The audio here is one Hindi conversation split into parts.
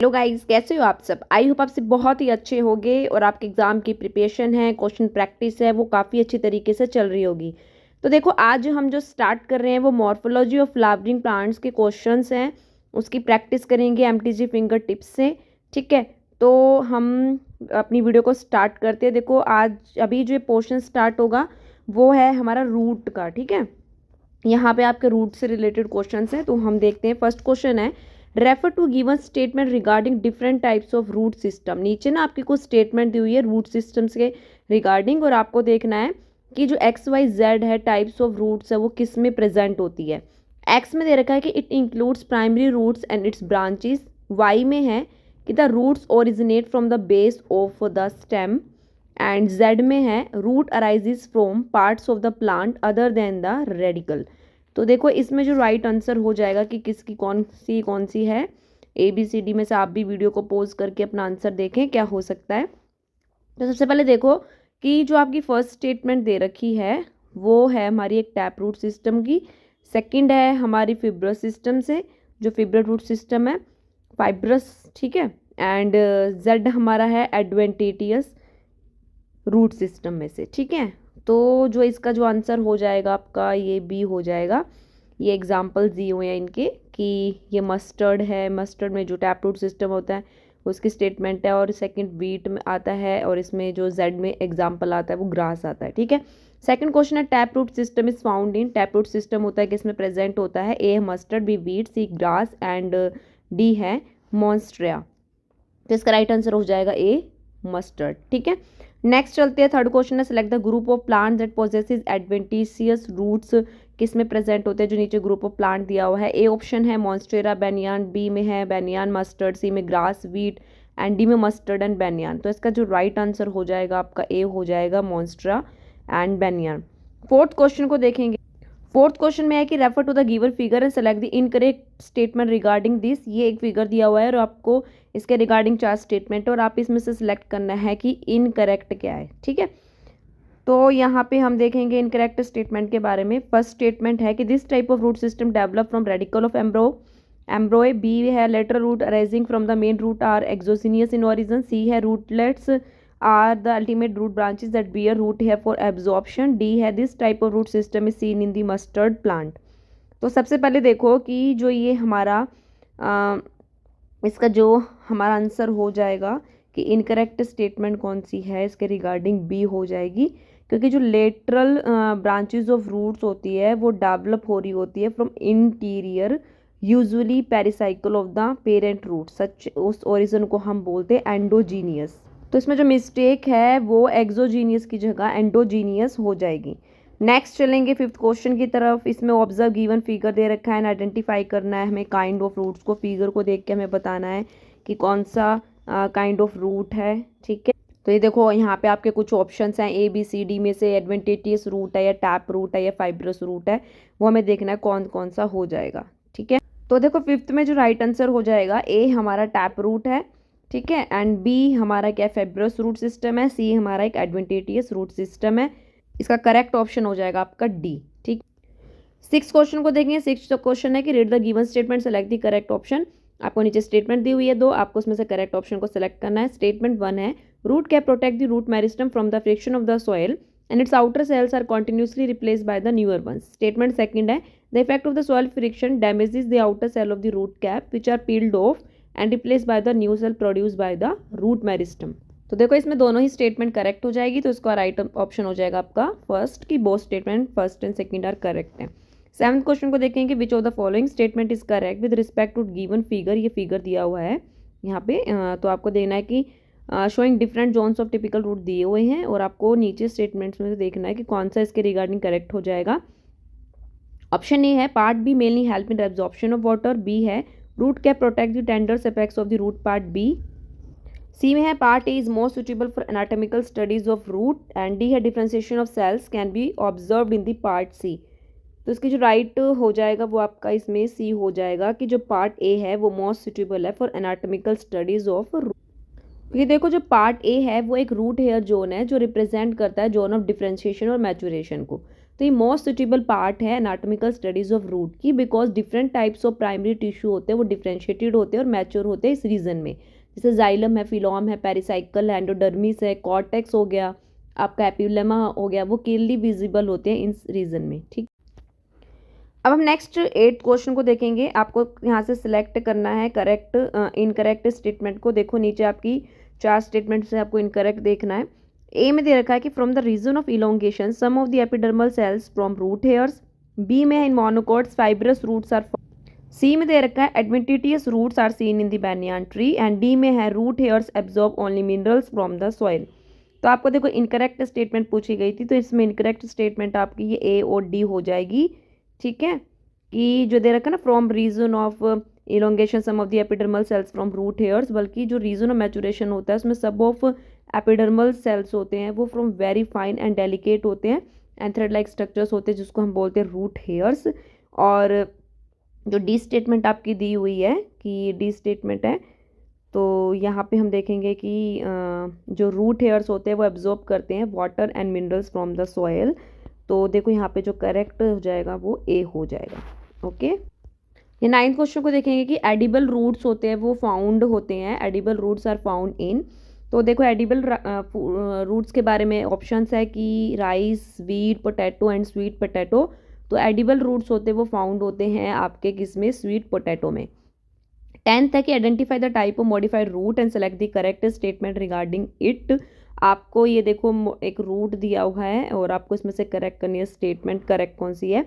हेलो गाइस, कैसे हो आप सब। आई होप आप सब बहुत ही अच्छे होंगे और आपके एग्जाम की प्रिपरेशन है, क्वेश्चन प्रैक्टिस है, वो काफ़ी अच्छी तरीके से चल रही होगी। तो देखो, आज हम जो स्टार्ट कर रहे हैं वो मॉर्फोलॉजी ऑफ फ्लावरिंग प्लांट्स के क्वेश्चंस हैं, उसकी प्रैक्टिस करेंगे एमटीजी फिंगर टिप्स से। ठीक है, तो हम अपनी वीडियो को स्टार्ट करते हैं। देखो, आज अभी जो पोर्शन स्टार्ट होगा वो है हमारा रूट का। ठीक है, यहाँ पे आपके रूट से रिलेटेड क्वेश्चंस हैं, तो हम देखते हैं। फर्स्ट क्वेश्चन है, refer to given statement regarding different types of root system. नीचे ना आपकी कुछ स्टेटमेंट दी हुई है रूट सिस्टम्स के रिगार्डिंग, और आपको देखना है कि जो एक्स वाई जेड है टाइप्स ऑफ रूट्स है वो किस में प्रेजेंट होती है। एक्स में दे रखा है कि it includes primary roots and its branches. Y में है कि the roots originate from the base of the stem. And Z में है root arises from parts of the plant other than the radical. तो देखो, इसमें जो राइट आंसर हो जाएगा कि किसकी कौन सी है, ए बी सी डी में से आप भी वीडियो को पॉज करके अपना आंसर देखें क्या हो सकता है। तो सबसे पहले देखो कि जो आपकी फर्स्ट स्टेटमेंट दे रखी है वो है हमारी एक टैप रूट सिस्टम की। सेकंड है हमारी फिब्रस सिस्टम से, जो फिब्रस रूट सिस्टम है फाइब्रस। ठीक है, एंड जेड हमारा है एडवेंटिटियस रूट सिस्टम में से। ठीक है, तो जो इसका जो आंसर हो जाएगा आपका ये बी हो जाएगा। ये एग्जाम्पल्स दिए हुए हैं इनके कि ये मस्टर्ड है, मस्टर्ड में जो टैप रूट सिस्टम होता है उसकी स्टेटमेंट है, और सेकंड बीट में आता है, और इसमें जो जेड में एग्जाम्पल आता है वो ग्रास आता है। ठीक है, सेकंड क्वेश्चन है, tap root system is found in. Tap root system होता है कि इसमें प्रेजेंट होता है, A mustard, B wheat, C grass and D है मॉन्स्ट्रिया। तो इसका राइट आंसर हो जाएगा ए मस्टर्ड। ठीक है, नेक्स्ट चलते हैं। थर्ड क्वेश्चन है, select the group of plant that possesses adventitious roots. किस में प्रेजेंट होते हैं, जो नीचे ग्रुप ऑफ प्लांट दिया हुआ है। ए ऑप्शन है मॉन्स्टेरा बेनियान, बी में है बेनियान मस्टर्ड, सी में ग्रास वीट एंड डी में मस्टर्ड एंड बेनियान। तो इसका जो राइट आंसर हो जाएगा आपका ए हो जाएगा monstera and banyan. Fourth question को देखेंगे। फोर्थ क्वेश्चन में है कि refer to the given figure and select the incorrect statement regarding this. ये एक फिगर दिया हुआ है और आपको इसके रिगार्डिंग 4 स्टेटमेंट और आप इसमें से सिलेक्ट करना है कि इनकरेक्ट क्या है। ठीक है, तो यहाँ पे हम देखेंगे इनकरेक्ट स्टेटमेंट के बारे में। फर्स्ट स्टेटमेंट है कि this type of root system develop from radicle of embryo. B है lateral root arising from the main root are exogenous in origin. C है rootlets are the ultimate root branches that bear root hair for absorption. D है this type of root system is seen in the mustard plant. तो सबसे पहले देखो कि जो ये हमारा इसका जो हमारा आंसर हो जाएगा कि इनकरेक्ट स्टेटमेंट कौन सी है, इसके रिगार्डिंग बी हो जाएगी, क्योंकि जो लेटरल ब्रांचेस ऑफ रूट्स होती है वो डेवलप हो रही होती है from interior usually pericycle of the parent root, such उस ओरिजिन को हम बोलते हैं एंडोजीनियस। तो इसमें जो मिस्टेक है वो एक्सोजीनियस की जगह एंडोजीनियस हो जाएगी। नेक्स्ट चलेंगे फिफ्थ क्वेश्चन की तरफ। इसमें ऑब्जर्व गिवन फिगर दे रखा है, आइडेंटिफाई करना है हमें काइंड ऑफ रूट्स को। फिगर को देख के हमें बताना है कि कौन सा काइंड ऑफ रूट है। ठीक है, तो ये देखो यहाँ पे आपके कुछ ऑप्शंस हैं, ए बी सी डी में से एडवेंटिटियस रूट है या टैप रूट है या फाइब्रस रूट है, वो हमें देखना है कौन कौन सा हो जाएगा। ठीक है, तो देखो फिफ्थ में जो राइट आंसर हो जाएगा, ए हमारा टैप रूट है। ठीक है, एंड बी हमारा क्या फाइब्रस रूट सिस्टम है, सी हमारा एक एडवेंटिटियस रूट सिस्टम है। इसका करेक्ट ऑप्शन हो जाएगा आपका डी। ठीक, सिक्स क्वेश्चन को देखेंगे। सिक्स क्वेश्चन है कि read the given statement select the correct option. आपको नीचे स्टेटमेंट दी हुई है दो, आपको उसमें से करेक्ट ऑप्शन को सेलेक्ट करना है। स्टेटमेंट वन है, root cap protect the root meristem from the friction of the soil and its outer cells are continuously replaced by the newer ones. Statement second है, the effect of the soil friction damages the outer cell of the root cap which are peeled off and replace by the new cell produce by the root meristem. तो देखो इसमें दोनों ही स्टेटमेंट करेक्ट हो जाएगी, तो इसका राइट ऑप्शन हो जाएगा आपका फर्स्ट की both statement first and second are correct है। सेवंथ क्वेश्चन को देखेंगे, which of the following statement is correct with respect to given figure. ये फिगर दिया हुआ है यहाँ पे, तो आपको देना है कि showing different zones of typical root दिए हुए हैं, और आपको नीचे स्टेटमेंट्स में से देखना है कि कौन सा इसके रिगार्डिंग करेक्ट हो जाएगा। ऑप्शन ए है part B mainly help in absorption of water. B है root cap protect the tenders apex of the root part B. C में है part A is more suitable for anatomical studies of root and D है differentiation of cells can be observed in the part C. तो इसकी जो राइट हो जाएगा वो आपका इसमें सी हो जाएगा कि जो पार्ट ए है वो मोस्ट सुटेबल है for anatomical studies of root. ये देखो जो पार्ट ए है वो एक रूट हेयर जोन है जो रिप्रेजेंट करता है जोन ऑफ डिफरेंशिएशन और मैचुरेशन को। तो ये मोस्ट सुटेबल पार्ट है एनाटॉमिकल स्टडीज ऑफ रूट की, because different types of primary tissue होते हैं वो डिफ्रेंशिएटेड होते हैं और मैच्योर होते हैं इस रीजन में। जैसे जाइलम है, फिलोम है, पेरिसाइकल है, एंडोडर्मिस है, कॉर्टेक्स हो गया, आपका एपिलेमा हो गया, वो क्लियरली विजिबल होते हैं इस रीजन में। ठीक, अब हम नेक्स्ट 8th क्वेश्चन को देखेंगे। आपको यहाँ से सिलेक्ट करना है करेक्ट इनकरेक्ट स्टेटमेंट को। देखो नीचे आपकी 4 स्टेटमेंट से आपको इनकरेक्ट देखना है। ए में दे रखा है कि from the region of elongation some of the epidermal cells from root hairs. B में है in monocots fibrous roots are. C में दे रखा है adventitious roots are seen in the banyan tree. And D में है root hairs absorb only minerals from the soil. तो आपको देखो इनकरेक्ट स्टेटमेंट पूछी गई थी, तो इसमें इनकरेक्ट स्टेटमेंट आपकी ये ए और डी हो जाएगी। ठीक है, कि जो दे रखा है ना from region of elongation some of the epidermal cells from root hairs, बल्कि जो रीजन ऑफ मैचुरेशन होता है उसमें सब ऑफ एपिडर्मल सेल्स होते हैं वो from very fine and delicate होते हैं एंड थ्रेड लाइक स्ट्रक्चर्स होते हैं जिसको हम बोलते हैं रूट हेयर्स। और जो डी स्टेटमेंट आपकी दी हुई है कि डी स्टेटमेंट है, तो यहाँ पे हम देखेंगे कि जो रूट हेयर्स होते हैं वो एब्जॉर्ब करते हैं water and minerals from the soil. तो देखो यहाँ पे जो करेक्ट हो जाएगा वो ए हो जाएगा। ओके, ये 9th क्वेश्चन को देखेंगे कि एडिबल रूट्स होते हैं वो फाउंड होते हैं, edible roots are found in. तो देखो एडिबल रूट्स के बारे में ऑप्शंस है कि rice, wheat, potato and sweet potato. तो एडिबल रूट्स होते हैं वो फाउंड होते हैं आपके किसमें, स्वीट पोटैटो में। 10th है कि identify the type of modified root and select the correct statement regarding it. आपको ये देखो एक रूट दिया हुआ है और आपको इसमें से करेक्ट करनी है स्टेटमेंट, करेक्ट कौन सी है।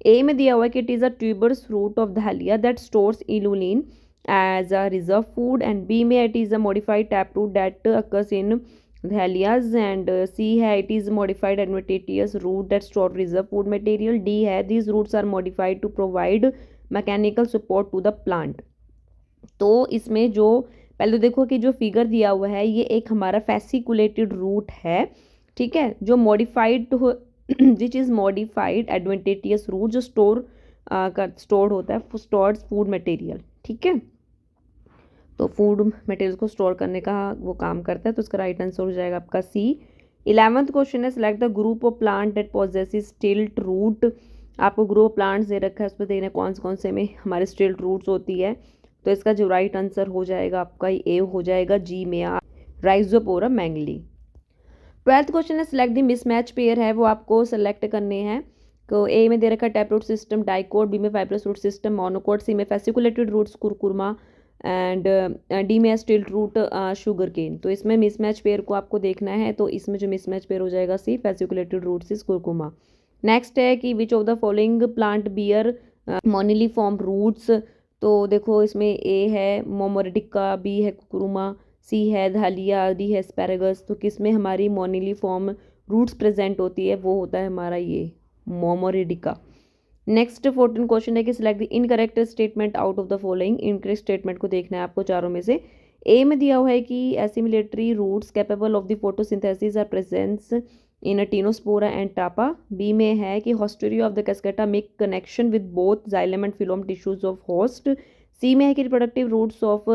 ए में दिया हुआ है कि it is a tubers root of dahlia that stores inulin as a reserve food. And B में it is a modified tap root that occurs in dahlias। And C है it is modified adventitious root that store reserve food material. D है these roots are modified to provide mechanical support to the plant. तो इसमें जो पहले तो देखो कि जो फिगर दिया हुआ है ये एक हमारा फैसिकुलेटेड रूट है। ठीक है, जो modified which is modified adventitious root जो स्टोर्ड होता है, स्टोर्स फूड मटेरियल। ठीक है, तो फूड मटेरियल को स्टोर करने का वो काम करता है, तो इसका राइट आंसर हो जाएगा आपका सी। 11th क्वेश्चन है select the group of plant that possesses stilt root. आपको ग्रुप प्लांट्स दे रखा है, उसमें देखना कौन से में हमारे स्टिल्ट रूट्स होती है। तो इसका जो राइट आंसर हो जाएगा आपका ए हो जाएगा जी में राइजोपोरा मैंगली। 12th क्वेश्चन है सिलेक्ट द मिसमैच पेयर है वो आपको सेलेक्ट करने हैं। तो ए में दे रखा है tap root system dicot, B में fibrous root system monocot, C में fasciculated roots curcuma and D में स्टिल्ट रूट शुगर केन। तो इसमें मिसमैच पेयर को आपको देखना है, तो इसमें जो मिसमैच पेयर हो जाएगा C fasciculated roots is Curcuma. Next है कि which of the following plant bear moniliform roots. तो देखो इसमें ए है मोमोरेटिका, बी है कुकुरुमा, सी है धालिया, डी है एस्पैरागस। तो किस में हमारी मोनिलीफॉर्म रूट्स प्रेजेंट होती है, वो होता है हमारा ये मोमोरेटिका। नेक्स्ट 14 क्वेश्चन है कि select the incorrect statement out of the following. Incorrect statement को देखना है आपको चारों में से। ए में दिया हुआ है कि assimilatory roots capable of the photosynthesis are presence in a Tinospora and Trapa. B में है कि haustoria of the Cuscuta make connection with both xylem and phloem tissues of host. C में है कि reproductive roots of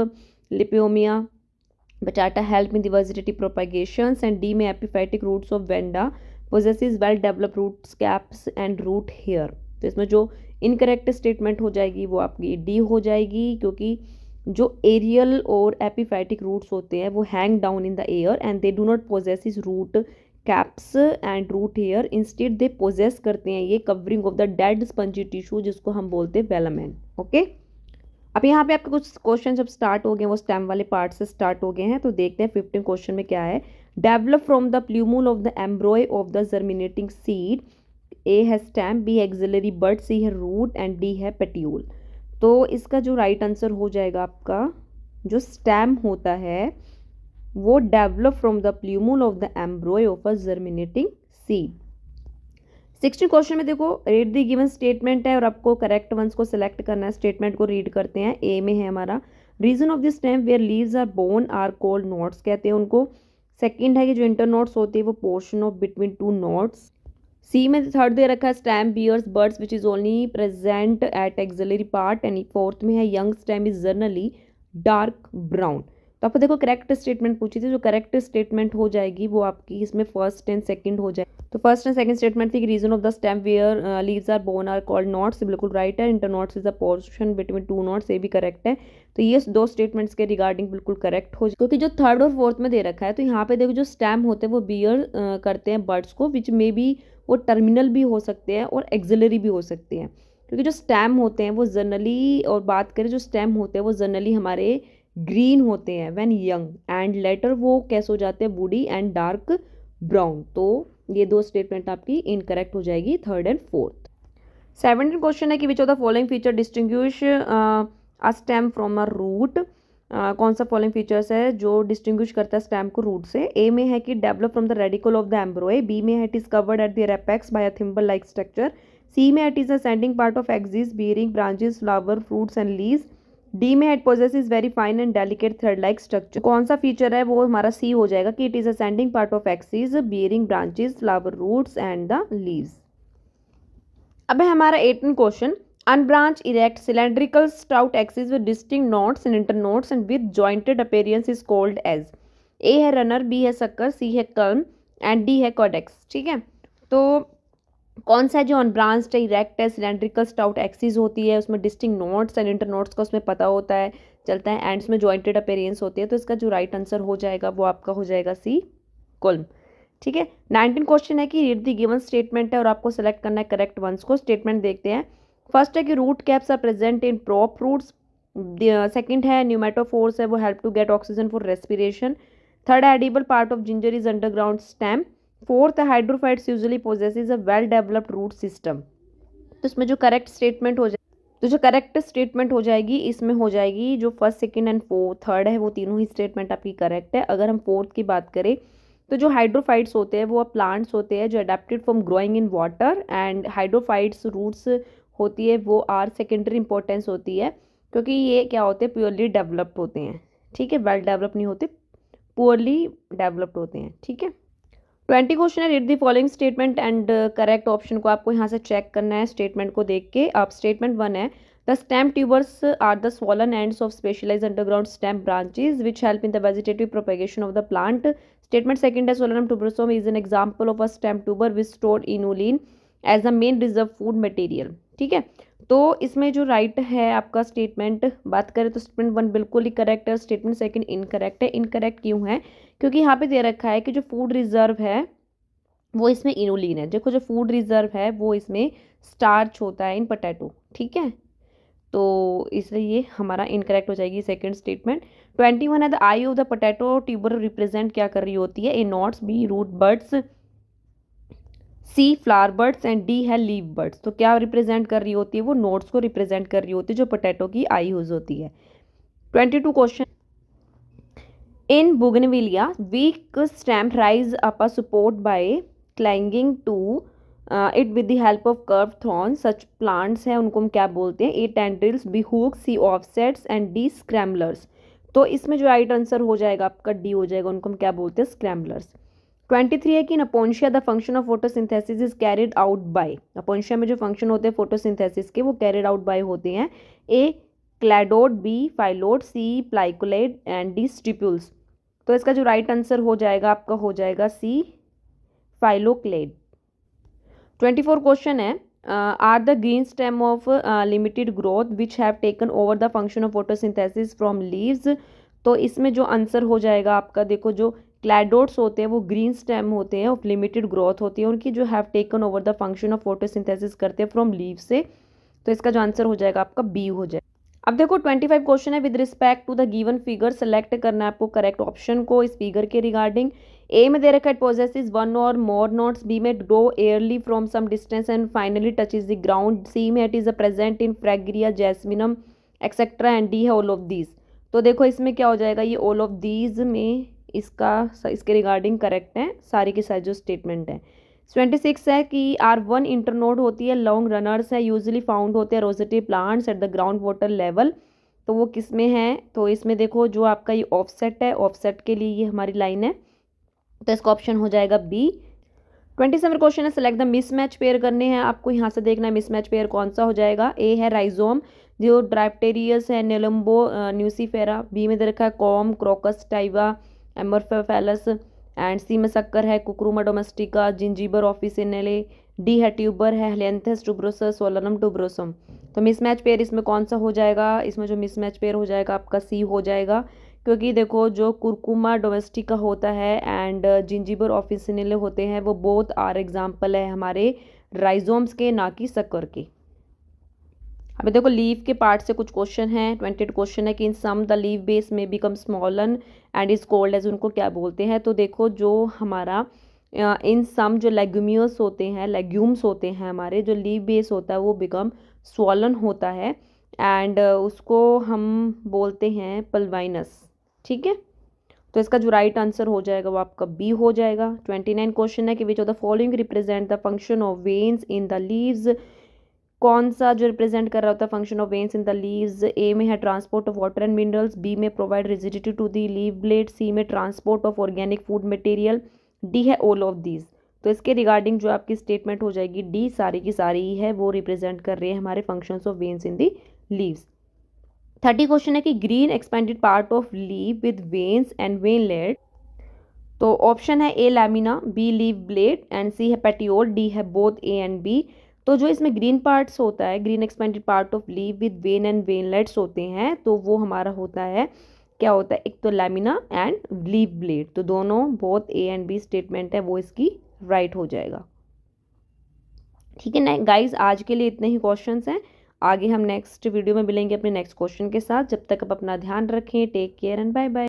Ipomoea batatas help in the vegetative propagations. And D में epiphytic roots of Vanda possesses well developed root caps and root hair। तो इसमें जो इनकरेक्ट स्टेटमेंट हो जाएगी वो आपकी डी हो जाएगी, क्योंकि जो एरियल और एपिफाइटिक रूट्स होते हैं वो hang down in the air and they do not possess root caps and root hair, instead they possess करते हैं ये covering of the dead spongy tissue जिसको हम बोलते हैं वेलामेन। ओके, अब यहाँ पे आपके कुछ क्वेश्चन जब स्टार्ट हो गए वो स्टेम वाले पार्ट से स्टार्ट हो गए हैं, तो देखते हैं 15 क्वेश्चन में क्या है। Develop from the plumule of the embryo of the germinating seed. A है स्टेम, बी है एक्सिलरी बड, सी है रूट एंड डी है पेट्यूल। तो इसका जो राइट आंसर हो जाएगा आपका जो स्टेम होता है वो develop from the plumule of the embryo of a germinating seed. 16 question में देखो रीड द गिवन स्टेटमेंट है और आपको करेक्ट वंस को सिलेक्ट करना है। स्टेटमेंट को रीड करते हैं। ए में है हमारा region of this stem where leaves are borne are called nodes कहते हैं उनको। सेकंड है कि जो इंटर नोट्स होती है वो portion of between two nodes. C में थर्ड दे रखा है stem bears buds which is only present at axillary part. And fourth में है young stem is generally dark brown. तो आपको देखो करेक्ट स्टेटमेंट पूछी थी, जो करेक्ट स्टेटमेंट हो जाएगी वो आपकी इसमें फर्स्ट एंड सेकंड हो जाए। तो फर्स्ट एंड सेकंड स्टेटमेंट थी, region of the stem where leaves are borne are called nodes, बिल्कुल राइट है। Internodes is a portion between two nodes, ये भी करेक्ट है। तो ये दो स्टेटमेंट्स के रिगार्डिंग बिल्कुल करेक्ट हो, क्योंकि जो थर्ड और फोर्थ में दे रखा है तो यहाँ पे देखो जो स्टेम होते हैं वो बियर करते हैं बर्ड्स को, विच में भी वो टर्मिनल भी हो सकते हैं और एक्सिलरी भी हो सकते हैं। क्योंकि जो स्टेम होते हैं वो जनरली, और बात करें जो स्टेम होते हैं वो जनरली हमारे ग्रीन होते हैं व्हेन यंग, एंड लेटर वो कैसे हो जाते हैं वुडी एंड डार्क ब्राउन। तो ये दो स्टेटमेंट आपकी इनकरेक्ट हो जाएगी, थर्ड एंड फोर्थ। 17 क्वेश्चन है कि which of the following feature distinguish a stem from a root. कौन सा फॉलोइंग फीचर्स है जो डिस्टिंग्विश करता है स्टेम को रूट से। ए में है कि develop from the radicle of the embryo, B में है it is covered at the apex by a thimble like structure, C में it is ascending part of axis bearing branches flower fruits and leaves, D में it possesses very fine and delicate thread like structure. कौन सा फीचर है वो हमारा सी हो जाएगा कि it is ascending part of axis bearing branches flower roots and the leaves. अब है हमारा 18 question, unbranched erect cylindrical stout axis with distinct nodes and internodes and with jointed appearance is called as. A है रनर, बी है सक्कर, सी है कल्म एंड डी है कॉडेक्स। ठीक है, तो कौन सा है जो अनब्रांच्ड है, इरेक्ट है, सिलेंड्रिकल स्टाउट एक्सिस होती है, उसमें डिस्टिंक्ट नोट्स एंड इंटरनोट्स का उसमें पता होता है, चलता है, एंड्स में जॉइंटेड अपीयरेंस होती है। तो इसका जो राइट आंसर हो जाएगा वो आपका हो जाएगा सी, कॉल्म। ठीक है, 19 क्वेश्चन है कि रीड द गिवन स्टेटमेंट है और आपको सेलेक्ट करना है करेक्ट वंस को। स्टेटमेंट देखते हैं। फर्स्ट है कि root caps are present in prop fruits. Second है न्यूमेटोफोर्स है वो help to get oxygen for respiration. Third है edible part of ginger is underground stem. Fourth है hydrophytes usually possesses a well developed root system. तो इसमें जो करेक्ट स्टेटमेंट हो जाए, तो जो करेक्ट स्टेटमेंट हो जाएगी इसमें हो जाएगी जो first second and fourth third है वो तीनों ही स्टेटमेंट आपकी करेक्ट है। अगर हम फोर्थ की बात करें तो जो हाइड्रोफाइट्स होते हैं वो प्लांट्स होते हैं जो adapted from growing in water, and hydrophytes roots होती है वो आर सेकेंडरी इंपॉर्टेंस होती है, क्योंकि ये क्या होते हैं प्योरली डेवलप्ड होते हैं। ठीक है, वेल डेवलप नहीं होते, पुअरली डेवलप्ड होते हैं। ठीक है, 20 क्वेश्चन है, read the following statement and correct option को आपको यहाँ से चेक करना है स्टेटमेंट को देख के। आप स्टेटमेंट 1 है, the stem tubers are the swollen ends of specialized underground stem branches which help in the vegetative propagation of the plant. Statement second है, Solanum tuberosum is an example of a stem tuber which store inulin as the main reserve food material. ठीक है, तो इसमें जो राइट है आपका स्टेटमेंट बात करें तो स्टेटमेंट 1 बिल्कुल ही करेक्ट है, स्टेटमेंट सेकंड इनकरेक्ट है। इनकरेक्ट क्यों है, क्योंकि यहाँ पे दे रखा है कि जो फूड रिजर्व है वो इसमें इनोलिन है। देखो जो फूड रिजर्व है वो इसमें स्टार्च होता है इन पोटैटो। ठीक है, तो इसलिए ये हमारा इनकरेक्ट हो जाएगी सेकंड स्टेटमेंट। 21 है, the eye of the potato tuber represent क्या कर रही होती है, A nodes, B root buds, C flower buds and D है लीव बर्ड्स। तो क्या रिप्रेजेंट कर रही होती है, वो नोट्स को रिप्रेजेंट कर रही होती है जो पोटैटो की आई यूज होती है। 22 question, in bougainvillea weak stem rise up a support by clinging to it with the help of curved thorns। such plants है उनको हम क्या बोलते हैं, A tendrils, B hooks, C offsets and D scramblers। तो इसमें जो राइट आंसर हो जाएगा आपका डी हो जाएगा, उनको हम क्या बोलते हैं, scramblers। 23 है कि Opuntia the function of photosynthesis is carried out by. Opuntia में जो फंक्शन होते हैं फोटोसिंथेसिस के वो कैरिड आउट बाय होते हैं, A cladode, B phyllode, C phylloclade and D stipules. तो इसका जो राइट आंसर हो जाएगा आपका हो जाएगा सी फाइलोक्लेड। 24 क्वेश्चन है, are the green stem of limited growth which have taken over the function of photosynthesis from leaves. तो इसमें जो आंसर हो जाएगा आपका, देखो जो क्लैडोड्स होते हैं वो ग्रीन स्टेम होते हैं ऑफ लिमिटेड ग्रोथ होती है उनकी, जो have taken over the function of photosynthesis करते हैं फ्रॉम लीव से। तो इसका जो आंसर हो जाएगा आपका बी हो जाएगा। अब देखो 25 क्वेश्चन है, with respect to the given figure select करना है आपको करेक्ट ऑप्शन को इस फिगर के रिगार्डिंग। ए में दे रखा है possesses one or more notes, B में grow aerially from some distance and finally touches the ground, C में it is a present in Fragaria jasminum etcetera and D है ऑल ऑफ दीज। तो देखो इसमें क्या हो जाएगा, ये ऑल ऑफ दीज में इसके रिगार्डिंग करेक्ट है सारी के सारी जो स्टेटमेंट है। 26 है कि R1 इंटरनोड होती है, लॉन्ग रनर्स है, यूजुअली फाउंड होते हैं Rossetti plants at the ground water level. तो वो किस में है, तो इसमें देखो जो आपका ये ऑफसेट है, ऑफसेट के लिए ये हमारी लाइन है, तो इसका ऑप्शन हो जाएगा बी। 27 क्वेश्चन है, सेलेक्ट द मिसमैच पेयर करने हैं आपको, यहाँ से देखना है मिसमैच पेयर कौन सा हो जाएगा। ए है राइजोम जो ड्राइप्टेरियस है नेलम्बो न्यूसीफेरा, बी में दे रखा है कॉम, क्रोकस टाइवा, एमोरफेफेलस, एंड सी में शक्कर है कुकरूमा डोमेस्टिका, जिंजीबर ऑफिसिनेले, डी है ट्यूबर है हेलेंथस टुब्रोसस, सोलनम टुब्रोसम। तो मिसमैच पेयर इसमें कौन सा हो जाएगा, इसमें जो मिसमैच पेयर हो जाएगा आपका सी हो जाएगा, क्योंकि देखो जो कुरकुमा डोमेस्टिका होता है एंड जिंजीबर ऑफिसिनेले होते हैं वो बोथ आर एग्जाम्पल है हमारे राइजोम्स के, ना कि शक्कर के। अभी देखो लीव के पार्ट से कुछ क्वेश्चन हैं, 20 क्वेश्चन है कि in some the leaf base में become swollen and is called as, उनको क्या बोलते हैं। तो देखो जो हमारा इन सम जो लेग्यूमियस होते हैं, लेग्यूम्स होते हैं हमारे, जो लीव बेस होता है वो बिकम स्वॉलन होता है एंड उसको हम बोलते हैं पल्वाइनस। ठीक है, तो इसका जो राइट आंसर हो जाएगा वो आपका बी हो जाएगा। 29 क्वेश्चन है कि which of the following represent the function of veins in the leaves, कौन सा जो रिप्रेजेंट कर रहा होता है function of veins in the leaves. A में है transport of water and minerals, B में provide rigidity to the leaf blade, C में transport of organic food material, D है ऑल ऑफ दीज। तो इसके रिगार्डिंग जो आपकी स्टेटमेंट हो जाएगी डी सारी की सारी ही है, वो रिप्रेजेंट कर रही है हमारे functions of veins in the leaves. 30 question है कि green expanded part of leaf with veins and veinlet. तो ऑप्शन है A lamina, B leaf blade and C है पेटियोल, डी है बोथ ए एंड बी। तो जो इसमें ग्रीन पार्ट्स होता है, green expanded part of leaf with vein and veinlets होते हैं, तो वो हमारा होता है, क्या होता है, एक तो लैमिना एंड लीव ब्लेड। तो दोनों both A and B statement है वो इसकी राइट हो जाएगा। ठीक है ना गाइज, आज के लिए इतने ही क्वेश्चंस हैं, आगे हम नेक्स्ट वीडियो में मिलेंगे अपने नेक्स्ट क्वेश्चन के साथ। जब तक आप अपना ध्यान रखें, take care and bye bye.